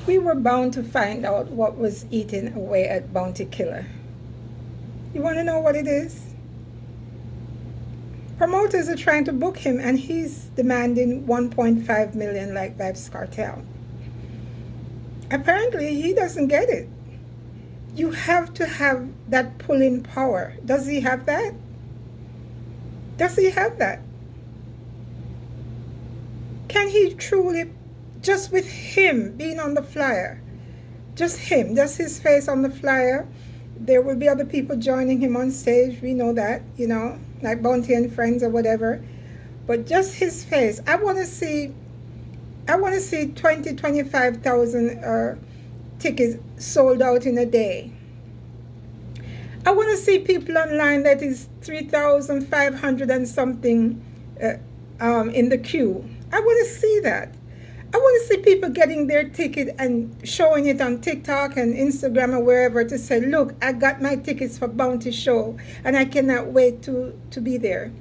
We were bound to find out what was eaten away at Bounty Killer. You want to know what it is? Promoters are trying to book him and he's demanding 1.5 million like Vybz Cartel. Apparently he doesn't get it. You have to have that pulling power. Does he have that? Does he have that? Can he truly, just with him being on the flyer, just him, just his face on the flyer, there will be other people joining him on stage, we know that, like Bounty and Friends or whatever, but just his face. I want to see 25,000 tickets sold out in a day. I want to see people online that is 3,500 and something in the queue. I want to see that. I want to see people getting their ticket and showing it on TikTok and Instagram or wherever to say, look, I got my tickets for Bounty Show and I cannot wait to be there.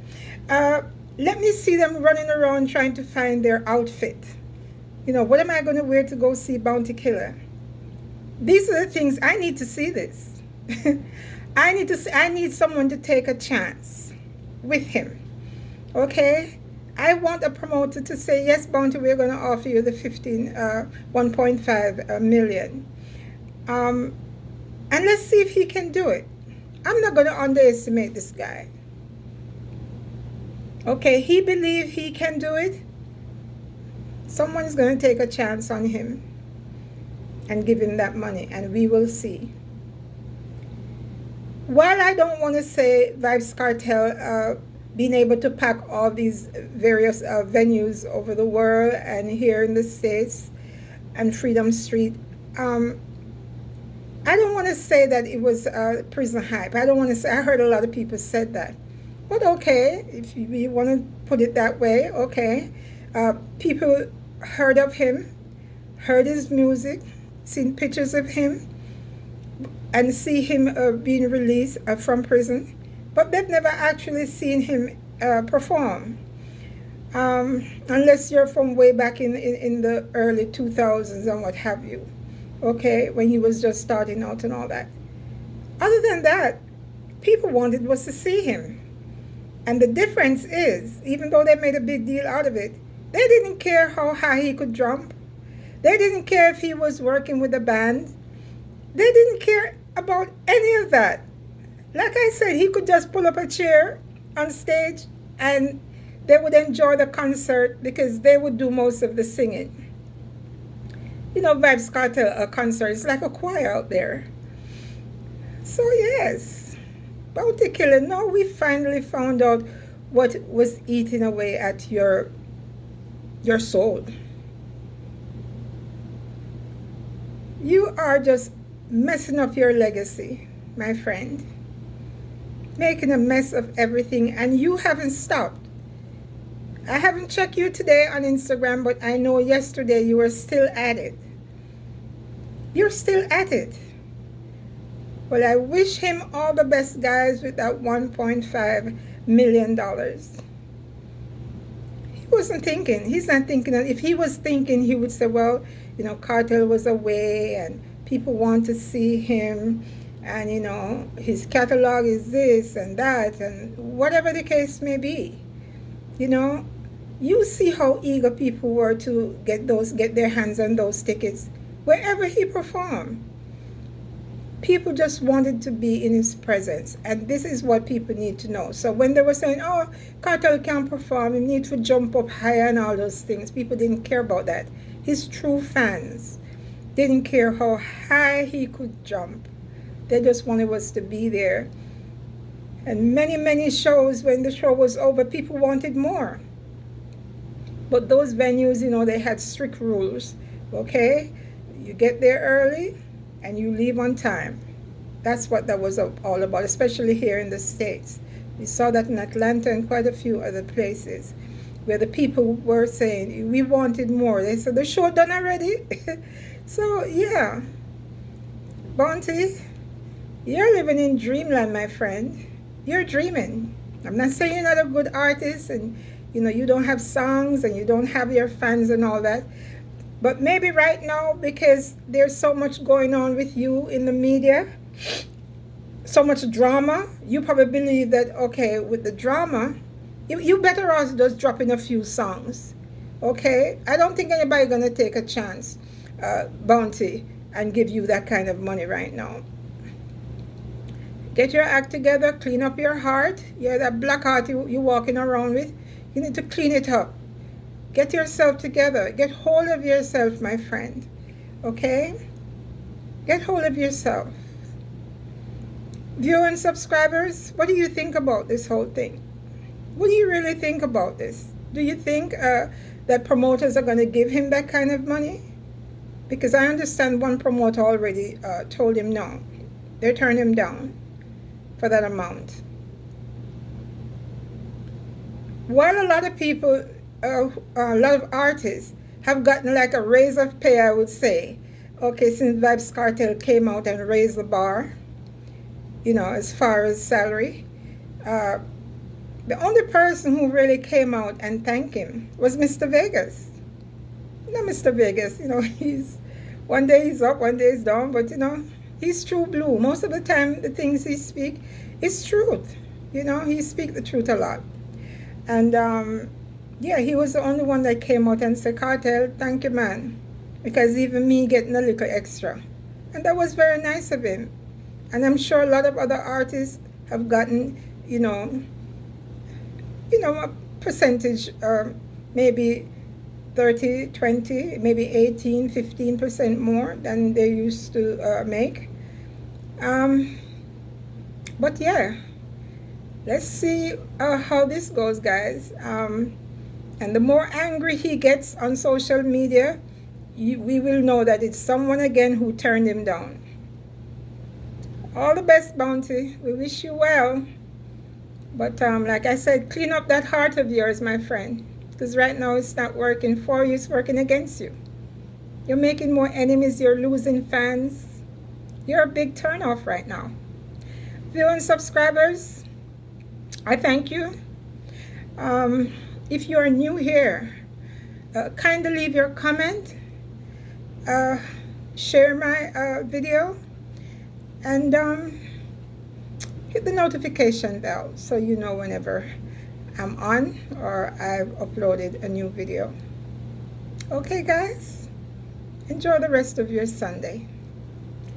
Let me see them running around trying to find their outfit. What am I going to wear to go see Bounty Killer? These are the things, I need to see this. I need someone to take a chance with him. Okay? I want a promoter to say, yes, Bounty, we're going to offer you the 1.5 million. And let's see if he can do it. I'm not going to underestimate this guy. Okay, he believes he can do it. Someone's going to take a chance on him and give him that money, and we will see. While I don't want to say Vybz Cartel being able to pack all these various venues over the world and here in the States and Freedom Street, I don't want to say that it was prison hype. I don't want to say, I heard a lot of people said that. But okay, if you want to put it that way, okay. People heard of him, heard his music, seen pictures of him, and see him being released from prison, but they've never actually seen him perform, unless you're from way back in the early 2000s and what have you, okay, when he was just starting out and all that. Other than that, people wanted was to see him. And the difference is, even though they made a big deal out of it, they didn't care how high he could jump. They didn't care if he was working with a band. They didn't care about any of that. Like I said, he could just pull up a chair on stage and they would enjoy the concert because they would do most of the singing. Vybz Cartel, a concert is like a choir out there. So yes, Bounty Killer, now we finally found out what was eating away at your soul. You are just messing up your legacy, my friend. Making a mess of everything, and you haven't stopped. I haven't checked you today on Instagram, but I know yesterday you were still at it. You're still at it. Well, I wish him all the best, guys, with that $1.5 million. He wasn't thinking. He's not thinking. If he was thinking, he would say, well, Cartel was away and people want to see him, and his catalog is this and that, and whatever the case may be. You see how eager people were to get their hands on those tickets wherever he performed. People just wanted to be in his presence, and this is what people need to know. So when they were saying, oh, Cartel can't perform, you need to jump up higher and all those things, people didn't care about that. His true fans didn't care how high he could jump. They just wanted us to be there. And many, many shows, when the show was over, people wanted more. But those venues, they had strict rules, okay? You get there early and you leave on time. That's what that was all about, especially here in the States. We saw that in Atlanta and quite a few other places where the people were saying, we wanted more. They said, the show done already? So, yeah. Bounty, you're living in dreamland, my friend. You're dreaming. I'm not saying you're not a good artist and, you don't have songs and you don't have your fans and all that. But maybe right now, because there's so much going on with you in the media, so much drama, you probably believe that, okay, with the drama, you better off just dropping a few songs. Okay? I don't think anybody gonna take a chance, Bounty, and give you that kind of money right now. Get your act together, clean up your heart. Yeah, that black heart you're walking around with, you need to clean it up. Get yourself together. Get hold of yourself, my friend. Okay? Get hold of yourself. Viewers and subscribers, what do you think about this whole thing? What do you really think about this? Do you think that promoters are going to give him that kind of money? Because I understand one promoter already told him no. They turned him down for that amount. While a lot of people, a lot of artists have gotten like a raise of pay, I would say, okay, since Vybz Cartel came out and raised the bar, you know, as far as salary. The only person who really came out and thanked him was Mr. Vegas. You know, Mr. Vegas, you know, he's, one day he's up, one day he's down, but you know, he's true blue. Most of the time, the things he speak is truth. You know, he speak the truth a lot. And yeah, he was the only one that came out and said, Cartel, thank you, man. Because even me getting a little extra. And that was very nice of him. And I'm sure a lot of other artists have gotten, you know, a percentage, maybe 30, 20, maybe 18, 15% more than they used to make. But yeah, let's see how this goes, guys. And the more angry he gets on social media, we will know that it's someone again who turned him down. All the best, Bounty. We wish you well. But like I said, clean up that heart of yours, my friend. Because right now it's not working for you, it's working against you. You're making more enemies, you're losing fans. You're a big turnoff right now. Viewing subscribers, I thank you. If you're new here, kindly leave your comment, share my video, and hit the notification bell so you know whenever I'm on or I've uploaded a new video. Okay, guys, enjoy the rest of your Sunday.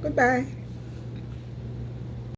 Goodbye.